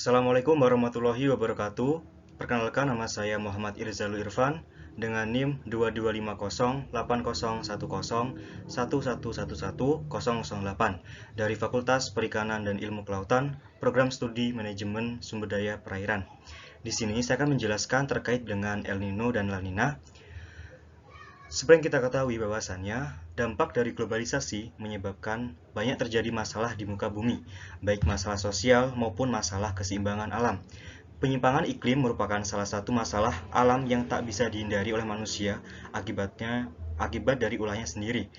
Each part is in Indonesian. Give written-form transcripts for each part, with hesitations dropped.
Assalamualaikum warahmatullahi wabarakatuh. Perkenalkan, nama saya Muhammad Irzalul Irfan dengan NIM 2250801011111008 dari Fakultas Perikanan dan Ilmu Kelautan, Program Studi Manajemen Sumber Daya Perairan. Di sini saya akan menjelaskan terkait dengan El Nino dan La Nina. Seperti yang kita ketahui bahwasannya, dampak dari globalisasi menyebabkan banyak terjadi masalah di muka bumi, baik masalah sosial maupun masalah keseimbangan alam. Penyimpangan iklim merupakan salah satu masalah alam yang tak bisa dihindari oleh manusia akibat dari ulahnya sendiri.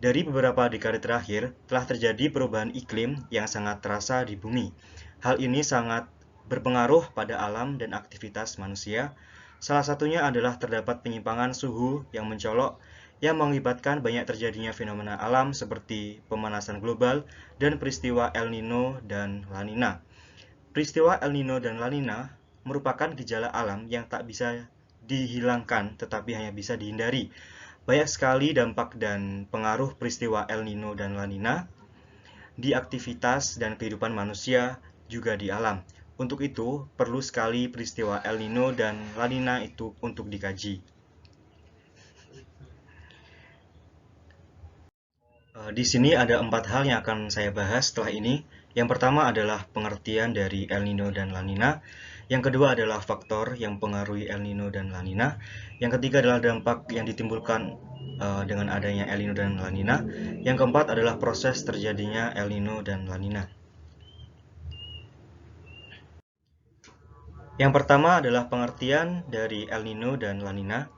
Dari beberapa dekade terakhir, telah terjadi perubahan iklim yang sangat terasa di bumi. Hal ini sangat berpengaruh pada alam dan aktivitas manusia. Salah satunya adalah terdapat penyimpangan suhu yang mencolok yang mengakibatkan banyak terjadinya fenomena alam seperti pemanasan global dan peristiwa El Nino dan La Nina. Peristiwa El Nino dan La Nina merupakan gejala alam yang tak bisa dihilangkan tetapi hanya bisa dihindari. Banyak sekali dampak dan pengaruh peristiwa El Nino dan La Nina di aktivitas dan kehidupan manusia juga di alam. Untuk itu, perlu sekali peristiwa El Nino dan La Nina itu untuk dikaji. Di sini ada 4 hal yang akan saya bahas setelah ini. Yang pertama adalah pengertian dari El Nino dan La Nina. Yang kedua adalah faktor yang mempengaruhi El Nino dan La Nina. Yang ketiga adalah dampak yang ditimbulkan dengan adanya El Nino dan La Nina. Yang keempat adalah proses terjadinya El Nino dan La Nina. Yang pertama adalah pengertian dari El Nino dan La Nina.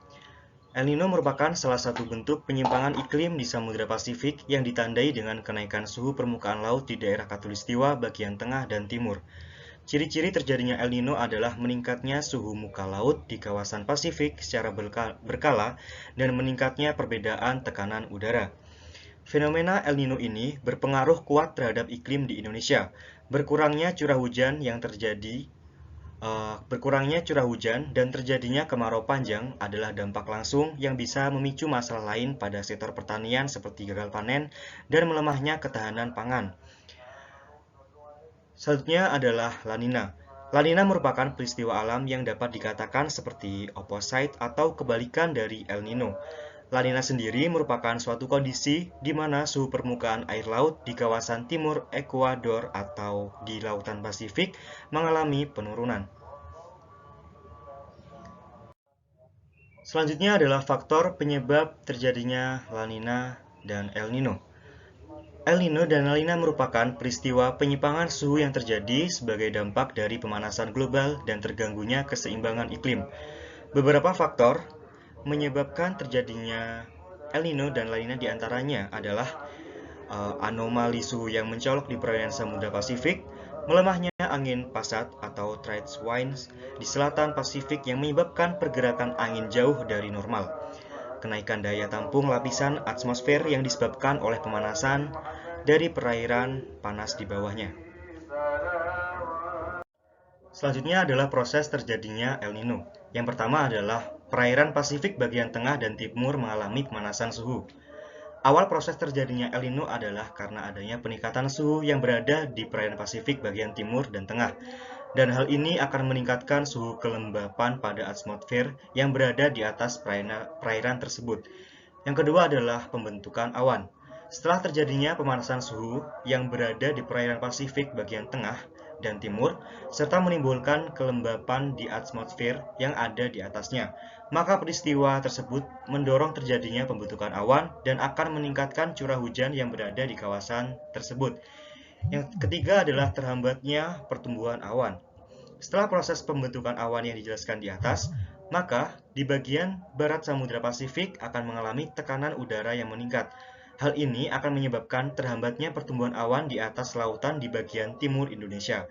El Nino merupakan salah satu bentuk penyimpangan iklim di Samudra Pasifik yang ditandai dengan kenaikan suhu permukaan laut di daerah Khatulistiwa bagian tengah dan timur. Ciri-ciri terjadinya El Nino adalah meningkatnya suhu muka laut di kawasan Pasifik secara berkala dan meningkatnya perbedaan tekanan udara. Fenomena El Nino ini berpengaruh kuat terhadap iklim di Indonesia. Berkurangnya curah hujan dan terjadinya kemarau panjang adalah dampak langsung yang bisa memicu masalah lain pada sektor pertanian seperti gagal panen dan melemahnya ketahanan pangan. Selanjutnya adalah La Nina. La Nina merupakan peristiwa alam yang dapat dikatakan seperti opposite atau kebalikan dari El Nino. La Nina sendiri merupakan suatu kondisi di mana suhu permukaan air laut di kawasan timur Ekuador atau di Lautan Pasifik mengalami penurunan. Selanjutnya adalah faktor penyebab terjadinya La Nina dan El Nino. El Nino dan La Nina merupakan peristiwa penyimpangan suhu yang terjadi sebagai dampak dari pemanasan global dan terganggunya keseimbangan iklim. Beberapa faktor menyebabkan terjadinya El Nino dan La Nina diantaranya adalah anomali suhu yang mencolok di perairan Samudra Pasifik, melemahnya angin pasat atau trade winds di selatan Pasifik yang menyebabkan pergerakan angin jauh dari normal, kenaikan daya tampung lapisan atmosfer yang disebabkan oleh pemanasan dari perairan panas di bawahnya. Selanjutnya adalah proses terjadinya El Nino. Yang pertama adalah perairan Pasifik bagian tengah dan timur mengalami pemanasan suhu. Awal proses terjadinya El Nino adalah karena adanya peningkatan suhu yang berada di perairan Pasifik bagian timur dan tengah. Dan hal ini akan meningkatkan suhu kelembapan pada atmosfer yang berada di atas perairan tersebut. Yang kedua adalah pembentukan awan. Setelah terjadinya pemanasan suhu yang berada di perairan Pasifik bagian tengah dan timur, serta menimbulkan kelembapan di atmosfer yang ada di atasnya, maka peristiwa tersebut mendorong terjadinya pembentukan awan dan akan meningkatkan curah hujan yang berada di kawasan tersebut. Yang ketiga adalah terhambatnya pertumbuhan awan. Setelah proses pembentukan awan yang dijelaskan di atas, maka di bagian barat Samudra Pasifik akan mengalami tekanan udara yang meningkat. Hal ini akan menyebabkan terhambatnya pertumbuhan awan di atas lautan di bagian timur Indonesia,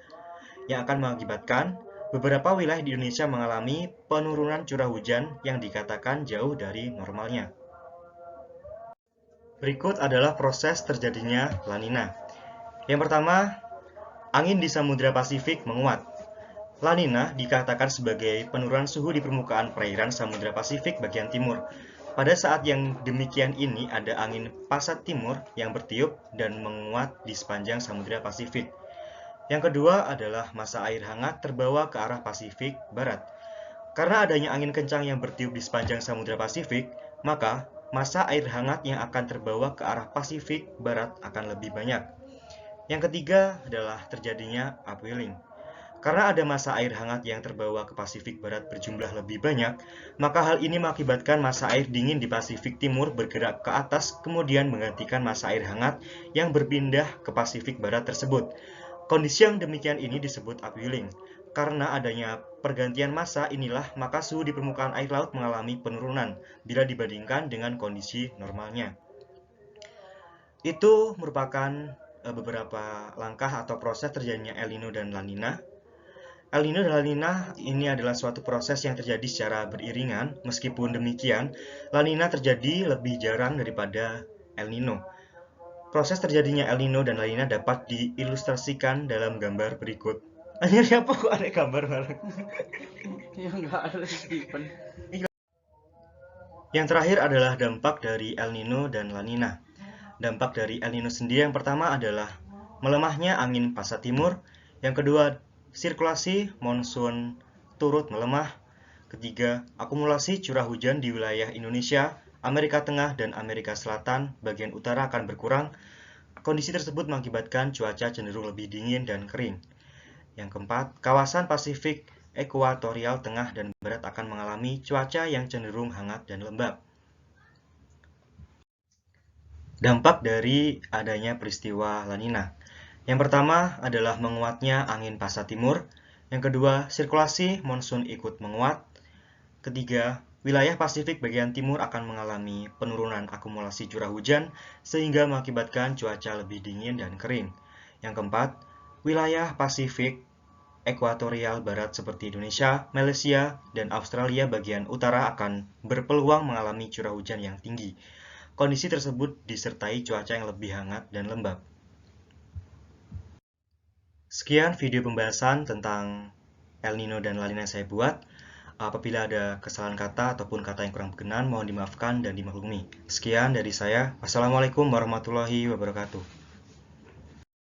yang akan mengakibatkan beberapa wilayah di Indonesia mengalami penurunan curah hujan yang dikatakan jauh dari normalnya. Berikut adalah proses terjadinya La Nina. Yang pertama, angin di Samudra Pasifik menguat. La Nina dikatakan sebagai penurunan suhu di permukaan perairan Samudra Pasifik bagian timur. Pada saat yang demikian ini ada angin pasat timur yang bertiup dan menguat di sepanjang Samudra Pasifik. Yang kedua adalah massa air hangat terbawa ke arah Pasifik Barat. Karena adanya angin kencang yang bertiup di sepanjang Samudra Pasifik, maka massa air hangat yang akan terbawa ke arah Pasifik Barat akan lebih banyak. Yang ketiga adalah terjadinya upwelling. Karena ada massa air hangat yang terbawa ke Pasifik Barat berjumlah lebih banyak, maka hal ini mengakibatkan massa air dingin di Pasifik Timur bergerak ke atas kemudian menggantikan massa air hangat yang berpindah ke Pasifik Barat tersebut. Kondisi yang demikian ini disebut upwelling. Karena adanya pergantian massa inilah maka suhu di permukaan air laut mengalami penurunan bila dibandingkan dengan kondisi normalnya. Itu merupakan beberapa langkah atau proses terjadinya El Nino dan La Nina. El Nino dan La Nina ini adalah suatu proses yang terjadi secara beriringan. Meskipun demikian, La Nina terjadi lebih jarang daripada El Nino. Proses terjadinya El Nino dan La Nina dapat diilustrasikan dalam gambar berikut. Akhirnya apa kok ada gambar bareng? Ya nggak ada Stephen. Yang terakhir adalah dampak dari El Nino dan La Nina. Dampak dari El Nino sendiri yang pertama adalah melemahnya angin pasat timur. Yang kedua, sirkulasi monsun turut melemah. Ketiga, akumulasi curah hujan di wilayah Indonesia, Amerika Tengah, dan Amerika Selatan bagian utara akan berkurang. Kondisi tersebut mengakibatkan cuaca cenderung lebih dingin dan kering. Yang keempat, kawasan Pasifik ekuatorial tengah dan barat akan mengalami cuaca yang cenderung hangat dan lembab. Dampak dari adanya peristiwa La Nina. Yang pertama adalah menguatnya angin pasat timur. Yang kedua, sirkulasi monsun ikut menguat. Ketiga, wilayah Pasifik bagian timur akan mengalami penurunan akumulasi curah hujan sehingga mengakibatkan cuaca lebih dingin dan kering. Yang keempat, wilayah Pasifik ekuatorial barat seperti Indonesia, Malaysia, dan Australia bagian utara akan berpeluang mengalami curah hujan yang tinggi. Kondisi tersebut disertai cuaca yang lebih hangat dan lembab. Sekian video pembahasan tentang El Nino dan La Nina saya buat. Apabila ada kesalahan kata ataupun kata yang kurang berkenan, mohon dimaafkan dan dimaklumi. Sekian dari saya. Wassalamualaikum warahmatullahi wabarakatuh.